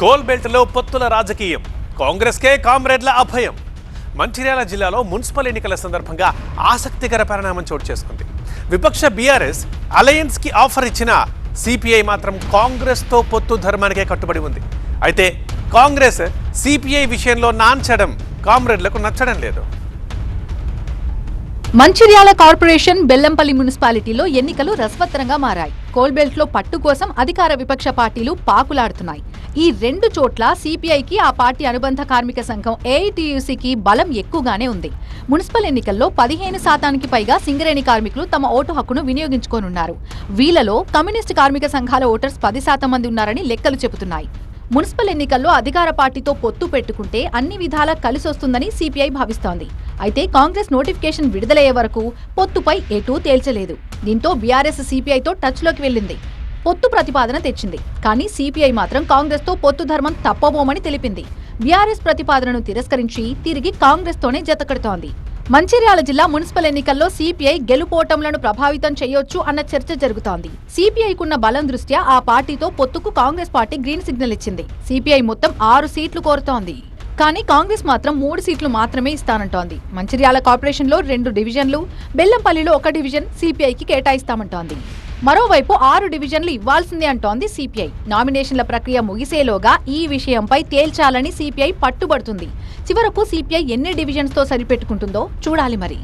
Coal బెల్ట్లో పొత్తుల రాజకీయం, కాంగ్రెస్కే కామ్రేడ్ల అభయం. మంచిర్యాల జిల్లాలో మున్సిపల్ ఎన్నికల సందర్భంగా ఆసక్తికర పరిణామం చోటు చేసుకుంది. విపక్ష బీఆర్ఎస్ అలయన్స్కి ఆఫర్ ఇచ్చిన సిపిఐ మాత్రం కాంగ్రెస్తో పొత్తు ధర్మానికే కట్టుబడి ఉంది. అయితే కాంగ్రెస్ సిపిఐ విషయంలో నాంచడం కామ్రేడ్లకు నచ్చడం లేదు. మంచిర్యాల కార్పొరేషన్ బెల్లంపల్లి మున్సిపాలిటీలో ఎన్నికలు రసవత్తరంగా మారాయి. కోల్బెల్ట్లో పట్టు కోసం అధికార విపక్ష పార్టీలు పాకులాడుతున్నాయి. ఈ రెండు చోట్ల సిపిఐకి, ఆ పార్టీ అనుబంధ కార్మిక సంఘం ఏఐటియుసికి బలం ఎక్కువగానే ఉంది. మున్సిపల్ ఎన్నికల్లో 15% పైగా సింగరేణి కార్మికులు తమ ఓటు హక్కును వినియోగించుకోనున్నారు. వీళ్లలో కమ్యూనిస్టు కార్మిక సంఘాల ఓటర్స్ 10% మంది ఉన్నారని లెక్కలు చెబుతున్నాయి. మున్సిపల్ ఎన్నికల్లో అధికార పార్టీతో పొత్తు పెట్టుకుంటే అన్ని విధాలా కలిసొస్తుందని సిపిఐ భావిస్తోంది. అయితే కాంగ్రెస్ నోటిఫికేషన్ విడుదలయ్యే వరకు పొత్తుపై ఎటూ తేల్చలేదు. దీంతో బీఆర్ఎస్ సిపిఐతో టచ్లోకి వెళ్లింది, పొత్తు ప్రతిపాదన తెచ్చింది. కానీ సిపిఐ మాత్రం కాంగ్రెస్తో పొత్తు ధర్మం తప్పబోమని తెలిపింది. బీఆర్ఎస్ ప్రతిపాదనను తిరస్కరించి తిరిగి కాంగ్రెస్తోనే జతకడుతోంది. మంచిర్యాల జిల్లా మున్సిపల్ ఎన్నికల్లో సిపిఐ గెలుపోటంలను ప్రభావితం చేయొచ్చు అన్న చర్చ జరుగుతోంది. సిపిఐకున్న బలం దృష్ట్యా ఆ పార్టీతో పొత్తుకు కాంగ్రెస్ పార్టీ గ్రీన్ సిగ్నల్ ఇచ్చింది. సిపిఐ మొత్తం 6 సీట్లు కోరుతోంది. కానీ కాంగ్రెస్ మాత్రం 3 సీట్లు మాత్రమే ఇస్తానంటోంది. మంచిర్యాల కార్పొరేషన్లో 2 డివిజన్లు, బెల్లంపల్లిలో 1 డివిజన్ సిపిఐకి కేటాయిస్తామంటోంది. మరోవైపు 6 డివిజన్లు ఇవ్వాల్సిందే అంటోంది సిపిఐ. నామినేషన్ల ప్రక్రియ ముగిసేలోగా ఈ విషయంపై తేల్చాలని సిపిఐ పట్టుబడుతుంది. చివరకు సిపిఐ ఎన్ని డివిజన్స్తో సరిపెట్టుకుంటుందో చూడాలి మరి.